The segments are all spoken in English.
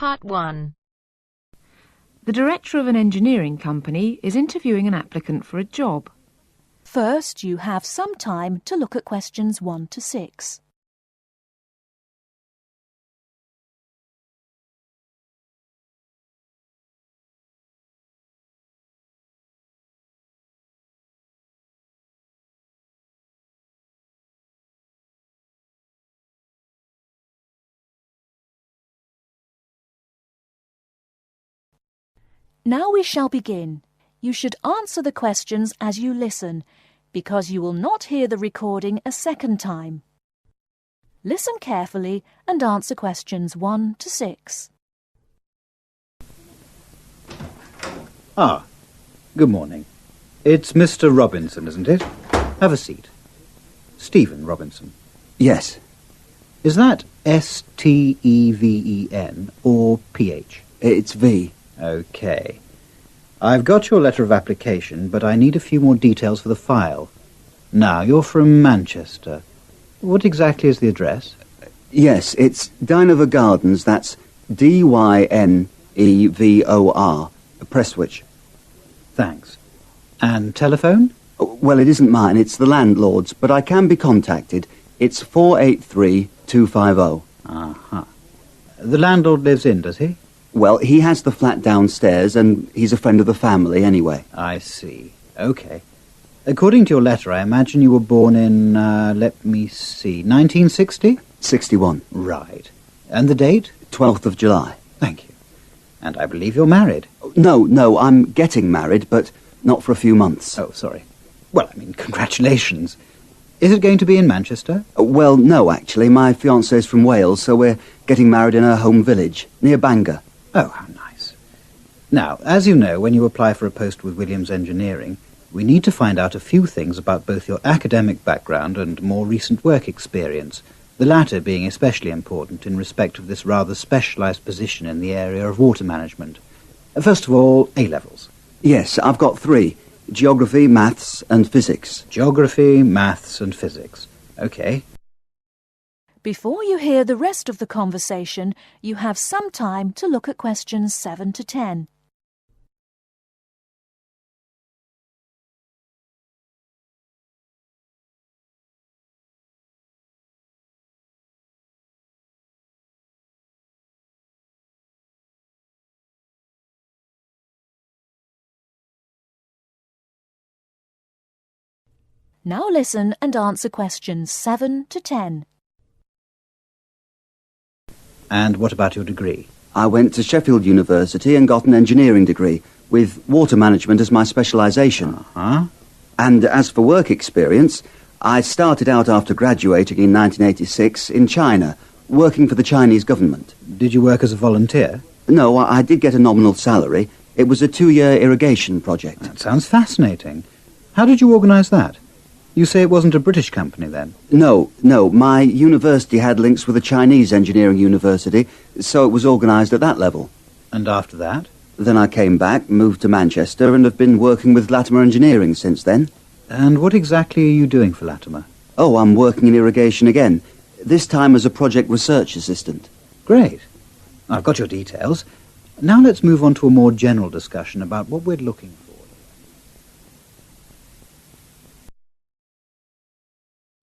Part 1. The director of an engineering company is interviewing an applicant for a job. First, you have some time to look at questions 1 to 6. Now we shall begin. You should answer the questions as you listen, because you will not hear the recording a second time. Listen carefully and answer questions 1 to 6. Good morning. It's Mr. Robinson, isn't it? Have a seat. Stephen Robinson. Yes. Is that S-T-E-V-E-N or P-H? It's V. OK. I've got your letter of application, but I need a few more details for the file. Now, you're from Manchester. What exactly is the address? Yes, it's Dynevor Gardens. That's D-Y-N-E-V-O-R, Prestwich. Thanks. And telephone? Well, it isn't mine, it's the landlord's, but I can be contacted. It's 483-250. Uh-huh. The landlord lives in, does he? Well, he has the flat downstairs, and he's a friend of the family anyway. I see. OK. According to your letter, I imagine you were born in, let me see, 1960? 61. Right. And the date? 12th of July. Thank you. And I believe you're married. No, I'm getting married, but not for a few months. Oh, sorry. Well, I mean, congratulations. Is it going to be in Manchester? Well, no, actually. My fiancée's from Wales, so we're getting married in her home village, near Bangor. Oh, how nice. Now, as you know, when you apply for a post with Williams Engineering, we need to find out a few things about both your academic background and more recent work experience, the latter being especially important in respect of this rather specialised position in the area of water management. First of all, A-levels. Yes, I've got 3. Geography, maths and physics. Geography, maths and physics. OK. Before you hear the rest of the conversation, you have some time to look at questions 7 to 10. Now listen and answer questions 7 to 10. And what about your degree? I went to Sheffield University and got an engineering degree, with water management as my specialisation. Uh-huh. And as for work experience, I started out after graduating in 1986 in China, working for the Chinese government. Did you work as a volunteer? No, I did get a nominal salary. It was a 2-year irrigation project. That sounds fascinating. How did you organise that? You say it wasn't a British company, then? No. My university had links with a Chinese engineering university, so it was organised at that level. And after that? Then I came back, moved to Manchester, and have been working with Latimer Engineering since then. And what exactly are you doing for Latimer? Oh, I'm working in irrigation again, this time as a project research assistant. Great. I've got your details. Now let's move on to a more general discussion about what we're looking for.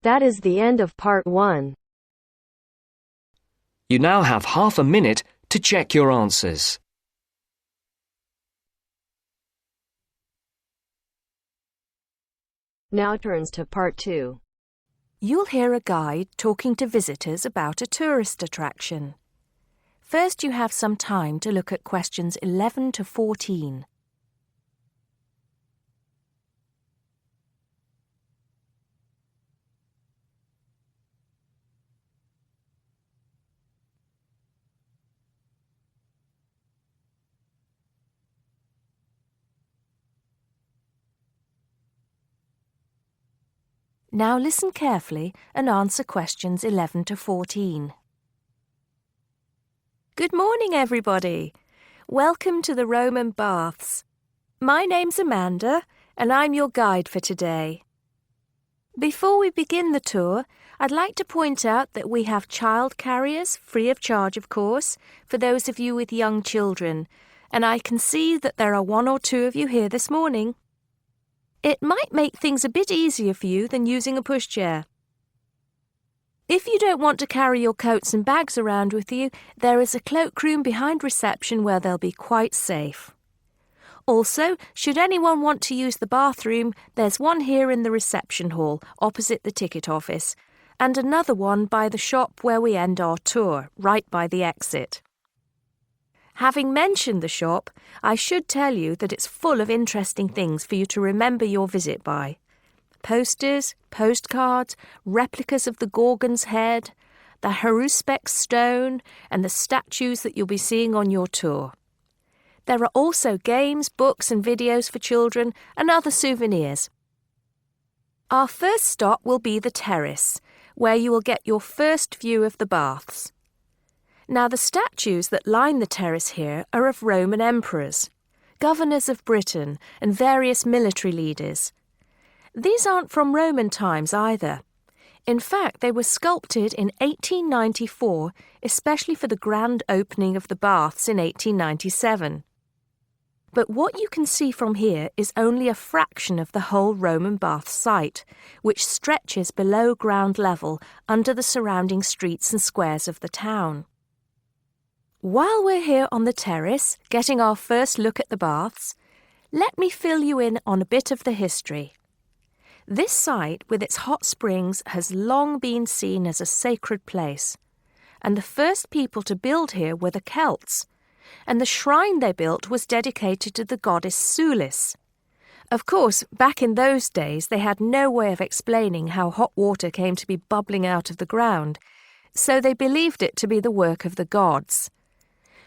That is the end of Part 1. You now have half a minute to check your answers. Now turns to Part 2. You'll hear a guide talking to visitors about a tourist attraction. First, you have some time to look at questions 11 to 14. Now listen carefully and answer questions 11 to 14. Good morning, everybody. Welcome to the Roman Baths. My name's Amanda, and I'm your guide for today. Before we begin the tour, I'd like to point out that we have child carriers, free of charge of course, for those of you with young children, and I can see that there are 1 or 2 of you here this morning. It might make things a bit easier for you than using a pushchair. If you don't want to carry your coats and bags around with you, there is a cloakroom behind reception where they'll be quite safe. Also, should anyone want to use the bathroom, there's one here in the reception hall, opposite the ticket office, and another one by the shop where we end our tour, right by the exit. Having mentioned the shop, I should tell you that it's full of interesting things for you to remember your visit by. Posters, postcards, replicas of the Gorgon's head, the Haruspex stone, and the statues that you'll be seeing on your tour. There are also games, books and videos for children and other souvenirs. Our first stop will be the terrace, where you will get your first view of the baths. Now, the statues that line the terrace here are of Roman emperors, governors of Britain and various military leaders. These aren't from Roman times either. In fact, they were sculpted in 1894, especially for the grand opening of the baths in 1897. But what you can see from here is only a fraction of the whole Roman bath site, which stretches below ground level under the surrounding streets and squares of the town. While we're here on the terrace, getting our first look at the baths, let me fill you in on a bit of the history. This site, with its hot springs, has long been seen as a sacred place, and the first people to build here were the Celts, and the shrine they built was dedicated to the goddess Sulis. Of course, back in those days they had no way of explaining how hot water came to be bubbling out of the ground, so they believed it to be the work of the gods.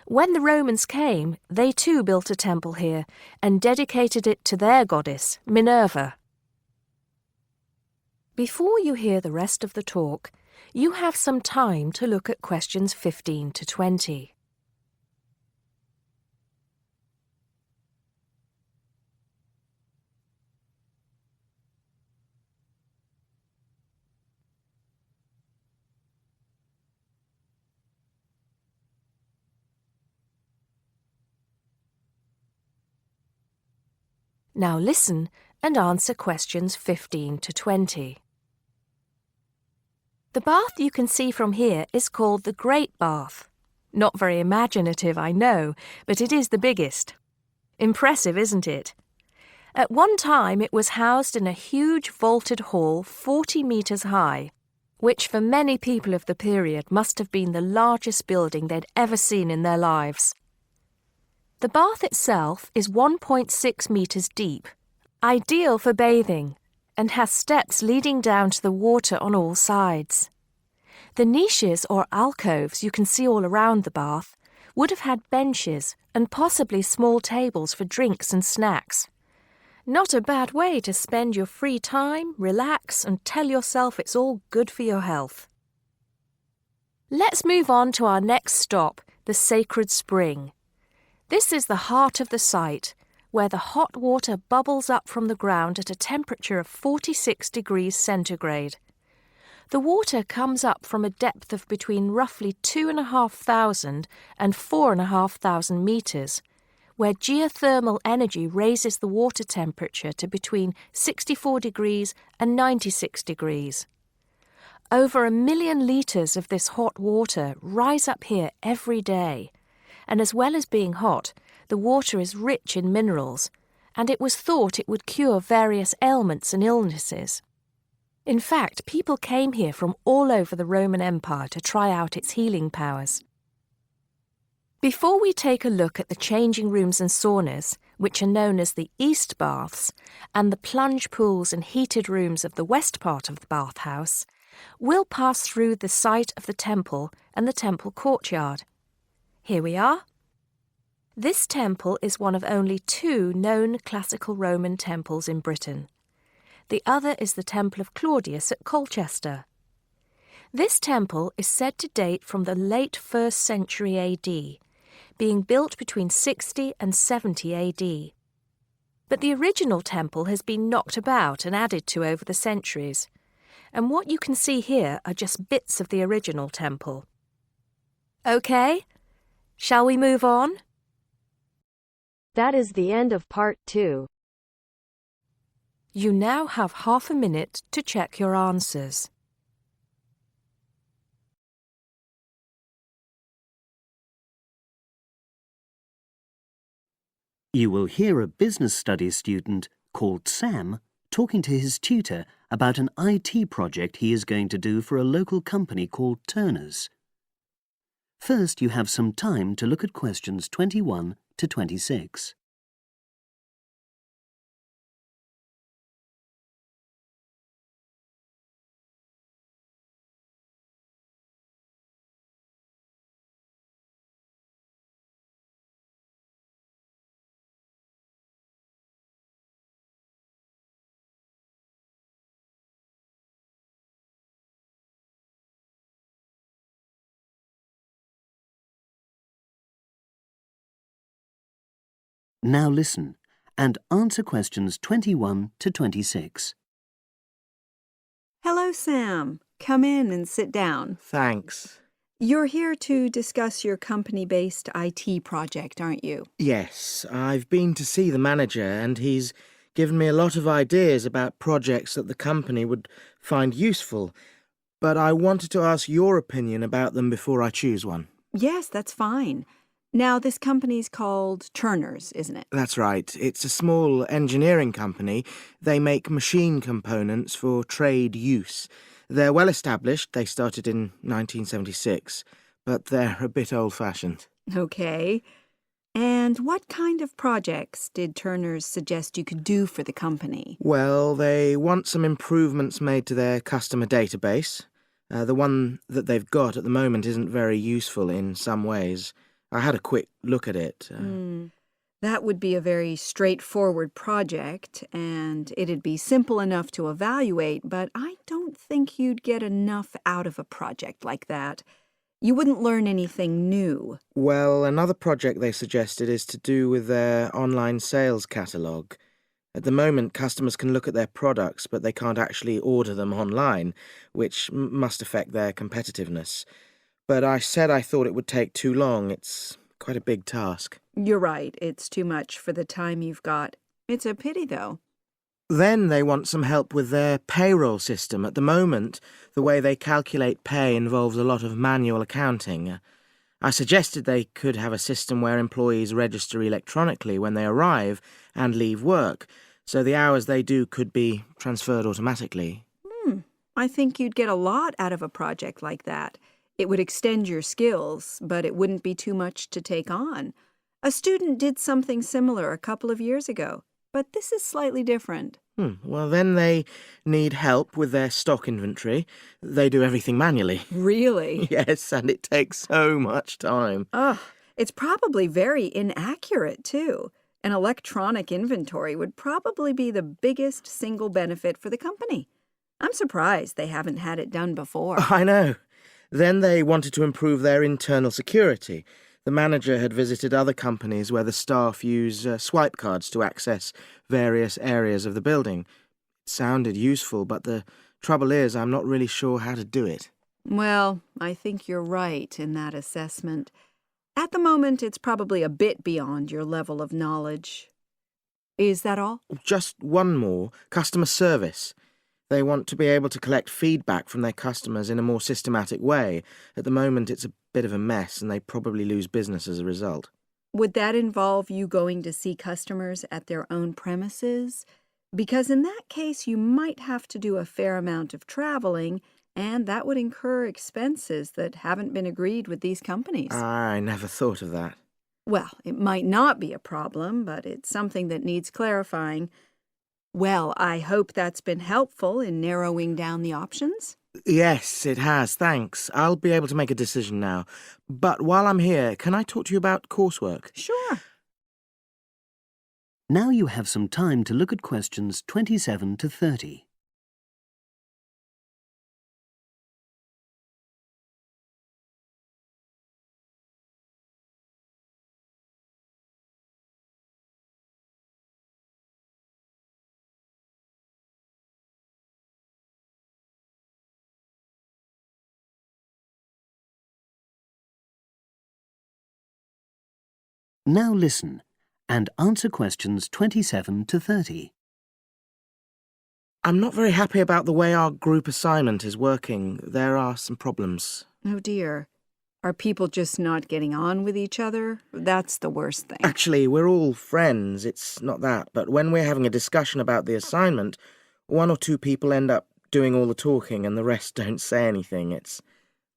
When the Romans came, they too built a temple here and dedicated it to their goddess, Minerva. Before you hear the rest of the talk, you have some time to look at questions 15 to 20. Now listen and answer questions 15 to 20. The bath you can see from here is called the Great Bath. Not very imaginative, I know, but it is the biggest. Impressive, isn't it? At one time it was housed in a huge vaulted hall 40 metres high, which for many people of the period must have been the largest building they'd ever seen in their lives. The bath itself is 1.6 metres deep, ideal for bathing, and has steps leading down to the water on all sides. The niches or alcoves you can see all around the bath would have had benches and possibly small tables for drinks and snacks. Not a bad way to spend your free time, relax, and tell yourself it's all good for your health. Let's move on to our next stop, the Sacred Spring. This is the heart of the site, where the hot water bubbles up from the ground at a temperature of 46 degrees centigrade. The water comes up from a depth of between roughly 2,500 and 4,500 metres, where geothermal energy raises the water temperature to between 64 degrees and 96 degrees. Over 1 million litres of this hot water rise up here every day, and as well as being hot, the water is rich in minerals, and it was thought it would cure various ailments and illnesses. In fact, people came here from all over the Roman Empire to try out its healing powers. Before we take a look at the changing rooms and saunas, which are known as the East Baths, and the plunge pools and heated rooms of the west part of the bathhouse, we'll pass through the site of the temple and the temple courtyard. Here we are. This temple is one of only 2 known classical Roman temples in Britain. The other is the Temple of Claudius at Colchester. This temple is said to date from the late 1st century AD, being built between 60 and 70 AD. But the original temple has been knocked about and added to over the centuries, and what you can see here are just bits of the original temple. OK, shall we move on? That is the end of part 2. You now have half a minute to check your answers. You will hear a business studies student called Sam talking to his tutor about an IT project he is going to do for a local company called Turner's. First, you have some time to look at questions 21 to 26. Now listen and answer questions 21 to 26. Hello, Sam. Come in and sit down. Thanks. You're here to discuss your company-based IT project, aren't you? Yes, I've been to see the manager and he's given me a lot of ideas about projects that the company would find useful, but I wanted to ask your opinion about them before I choose one. Yes, that's fine. Now, this company's called Turner's, isn't it? That's right. It's a small engineering company. They make machine components for trade use. They're well established. They started in 1976, but they're a bit old-fashioned. Okay. And what kind of projects did Turner's suggest you could do for the company? Well, they want some improvements made to their customer database. The one that they've got at the moment isn't very useful in some ways. I had a quick look at it. That would be a very straightforward project, and it'd be simple enough to evaluate, but I don't think you'd get enough out of a project like that. You wouldn't learn anything new. Well, another project they suggested is to do with their online sales catalogue. At the moment, customers can look at their products, but they can't actually order them online, which must affect their competitiveness. But I said I thought it would take too long. It's quite a big task. You're right. It's too much for the time you've got. It's a pity, though. Then they want some help with their payroll system. At the moment, the way they calculate pay involves a lot of manual accounting. I suggested they could have a system where employees register electronically when they arrive and leave work, so the hours they do could be transferred automatically. I think you'd get a lot out of a project like that. It would extend your skills, but it wouldn't be too much to take on. A student did something similar a couple of years ago, but this is slightly different. Well, then they need help with their stock inventory. They do everything manually. Really? Yes, and it takes so much time. It's probably very inaccurate, too. An electronic inventory would probably be the biggest single benefit for the company. I'm surprised they haven't had it done before. I know. Then they wanted to improve their internal security. The manager had visited other companies where the staff use swipe cards to access various areas of the building. It sounded useful, but the trouble is I'm not really sure how to do it. Well, I think you're right in that assessment. At the moment, it's probably a bit beyond your level of knowledge. Is that all? Just one more. Customer service. They want to be able to collect feedback from their customers in a more systematic way. At the moment, it's a bit of a mess, and they probably lose business as a result. Would that involve you going to see customers at their own premises? Because in that case, you might have to do a fair amount of traveling, and that would incur expenses that haven't been agreed with these companies. I never thought of that. Well, it might not be a problem, but it's something that needs clarifying. Well, I hope that's been helpful in narrowing down the options. Yes, it has, thanks. I'll be able to make a decision now. But while I'm here, can I talk to you about coursework? Sure. Now you have some time to look at questions 27 to 30. Now listen and answer questions 27 to 30. I'm not very happy about the way our group assignment is working. There are some problems. Oh dear. Are people just not getting on with each other? That's the worst thing. Actually, we're all friends, it's not that. But when we're having a discussion about the assignment, one or two people end up doing all the talking and the rest don't say anything. It's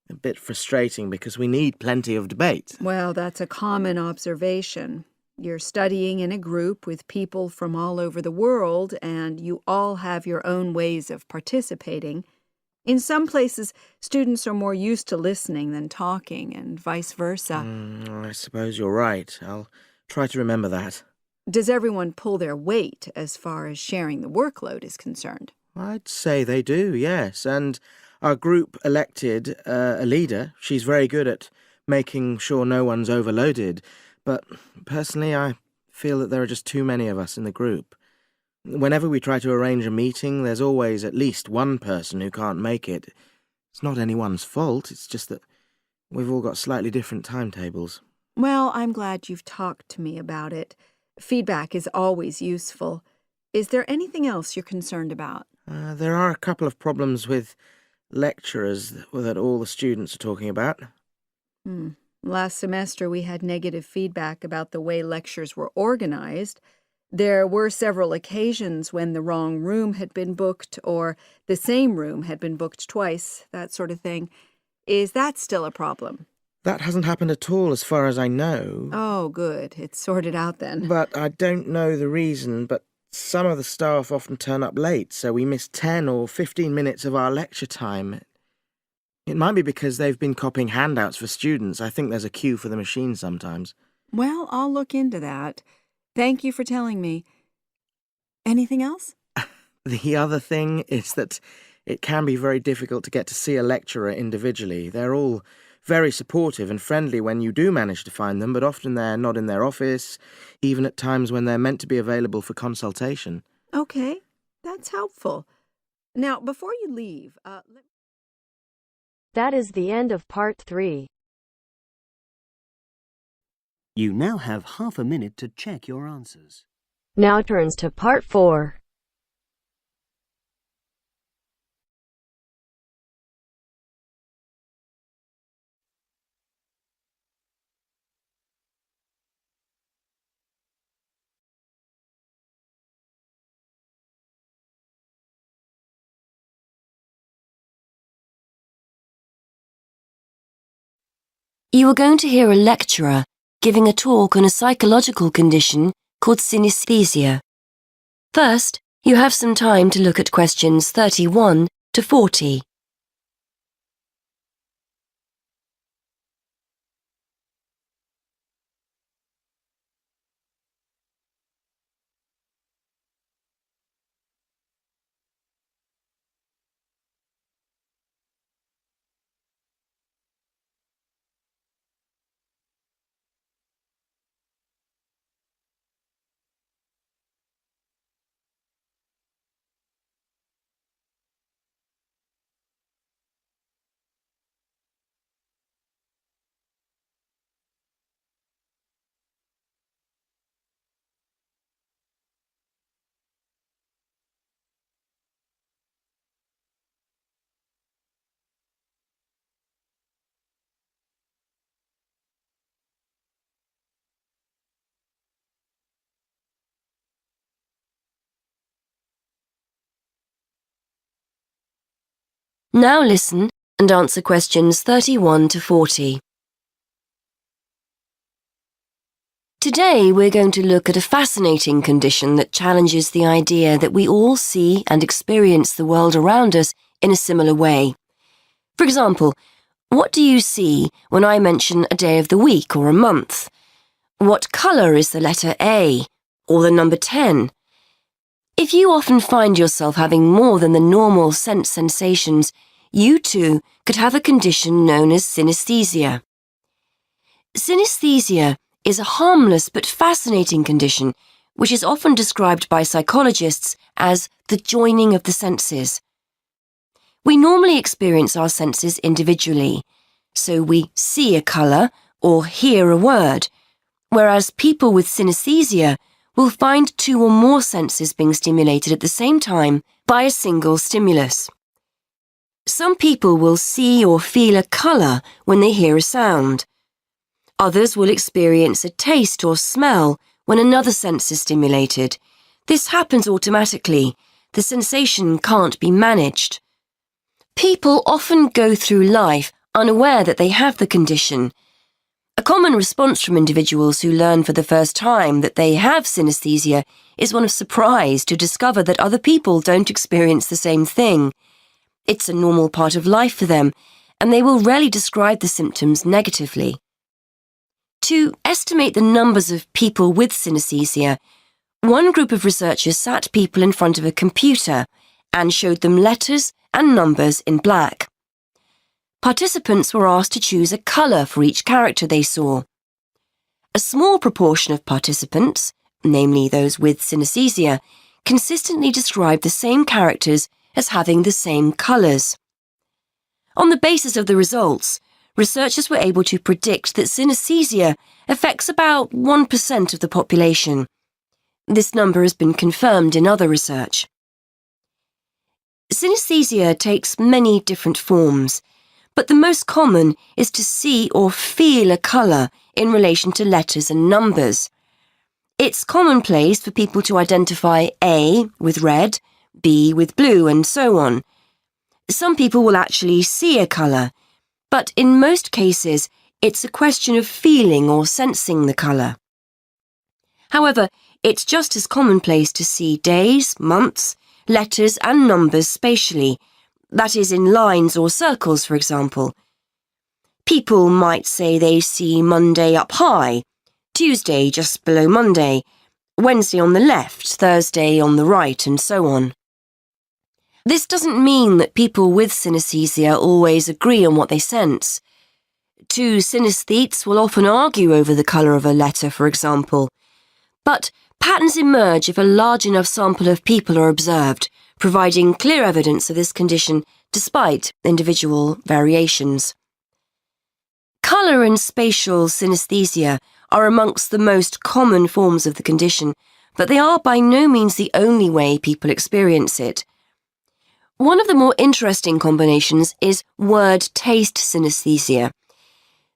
a bit frustrating because we need plenty of debate. Well, that's a common observation. You're studying in a group with people from all over the world, and you all have your own ways of participating. In some places, students are more used to listening than talking, and vice versa. I suppose you're right. I'll try to remember that. Does everyone pull their weight as far as sharing the workload is concerned? I'd say they do, yes. And our group elected a leader. She's very good at making sure no one's overloaded. But personally, I feel that there are just too many of us in the group. Whenever we try to arrange a meeting, there's always at least one person who can't make it. It's not anyone's fault, it's just that we've all got slightly different timetables. Well, I'm glad you've talked to me about it. Feedback is always useful. Is there anything else you're concerned about? There are a couple of problems with lecturers that all the students are talking about. Last semester, we had negative feedback about the way lectures were organized. There were several occasions when the wrong room had been booked or the same room had been booked twice, that sort of thing. Is that still a problem? That hasn't happened at all as far as I know. Oh, good. It's sorted out then. But I don't know the reason, but some of the staff often turn up late, so we miss 10 or 15 minutes of our lecture time. It might be because they've been copying handouts for students. I think there's a queue for the machine sometimes. Well, I'll look into that. Thank you for telling me. Anything else? The other thing is that it can be very difficult to get to see a lecturer individually. They're all very supportive and friendly when you do manage to find them, but often they're not in their office, even at times when they're meant to be available for consultation. Okay, that's helpful. Now, before you leave, That is the end of part 3. You now have half a minute to check your answers. Now turns to part 4. You are going to hear a lecturer giving a talk on a psychological condition called synesthesia. First, you have some time to look at questions 31 to 40. Now listen and answer questions 31 to 40. Today we're going to look at a fascinating condition that challenges the idea that we all see and experience the world around us in a similar way. For example, what do you see when I mention a day of the week or a month? What colour is the letter A or the number 10? If you often find yourself having more than the normal sense sensations, you too could have a condition known as synesthesia. Synesthesia is a harmless but fascinating condition which is often described by psychologists as the joining of the senses. We normally experience our senses individually, so we see a colour or hear a word. whereas people with synesthesia will find 2 or more senses being stimulated at the same time by a single stimulus. Some people will see or feel a colour when they hear a sound. Others will experience a taste or smell when another sense is stimulated. This happens automatically. The sensation can't be managed. People often go through life unaware that they have the condition. A common response from individuals who learn for the first time that they have synesthesia is one of surprise to discover that other people don't experience the same thing. It's a normal part of life for them, and they will rarely describe the symptoms negatively. To estimate the numbers of people with synesthesia, one group of researchers sat people in front of a computer and showed them letters and numbers in black. Participants were asked to choose a colour for each character they saw. A small proportion of participants, namely those with synesthesia, consistently described the same characters as having the same colours. On the basis of the results, researchers were able to predict that synesthesia affects about 1% of the population. This number has been confirmed in other research. Synesthesia takes many different forms, but the most common is to see or feel a colour in relation to letters and numbers. It's commonplace for people to identify A with red, B with blue, and so on. Some people will actually see a colour, but in most cases it's a question of feeling or sensing the colour. However, it's just as commonplace to see days, months, letters and numbers spatially, that is in lines or circles, for example. People might say they see Monday up high, Tuesday just below Monday, Wednesday on the left, Thursday on the right, and so on. This doesn't mean that people with synesthesia always agree on what they sense. 2 synesthetes will often argue over the colour of a letter, for example. But patterns emerge if a large enough sample of people are observed, providing clear evidence of this condition despite individual variations. Colour and spatial synesthesia are amongst the most common forms of the condition, but they are by no means the only way people experience it. One of the more interesting combinations is word-taste synesthesia.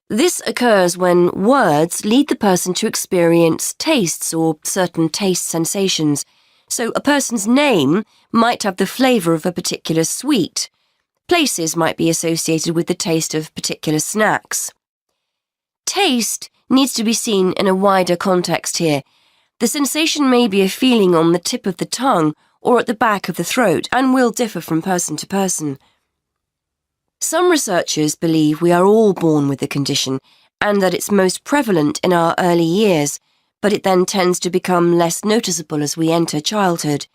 This occurs when words lead the person to experience tastes or certain taste sensations. So a person's name might have the flavour of a particular sweet. Places might be associated with the taste of particular snacks. Taste needs to be seen in a wider context here. The sensation may be a feeling on the tip of the tongue or at the back of the throat and will differ from person to person. Some researchers believe we are all born with the condition and that it's most prevalent in our early years, but it then tends to become less noticeable as we enter childhood.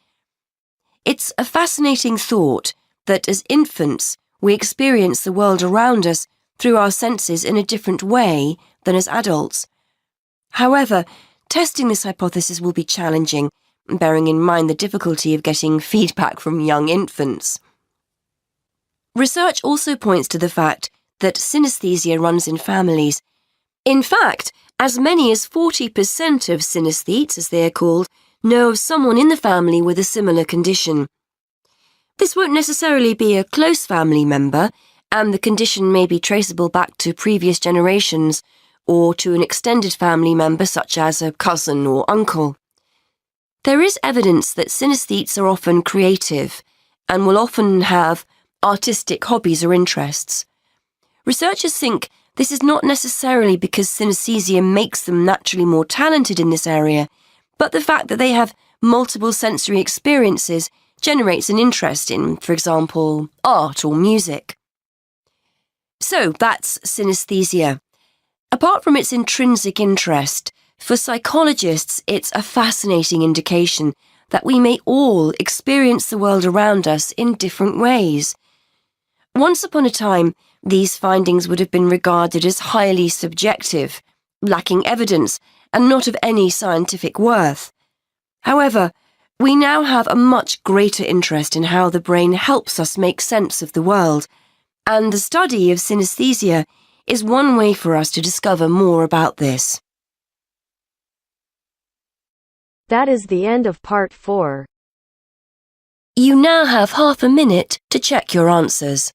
It's a fascinating thought that as infants we experience the world around us through our senses in a different way than as adults. However, testing this hypothesis will be challenging, bearing in mind the difficulty of getting feedback from young infants. Research also points to the fact that synesthesia runs in families. In fact, as many as 40% of synesthetes, as they are called, know of someone in the family with a similar condition. This won't necessarily be a close family member, and the condition may be traceable back to previous generations or to an extended family member such as a cousin or uncle. There is evidence that synesthetes are often creative and will often have artistic hobbies or interests. Researchers think this is not necessarily because synesthesia makes them naturally more talented in this area, but the fact that they have multiple sensory experiences generates an interest in, for example, art or music. So that's synesthesia. Apart from its intrinsic interest, for psychologists it's a fascinating indication that we may all experience the world around us in different ways. Once upon a time, these findings would have been regarded as highly subjective, lacking evidence, and not of any scientific worth. However, we now have a much greater interest in how the brain helps us make sense of the world, and the study of synesthesia is one way for us to discover more about this. That is the end of part 4. You now have half a minute to check your answers.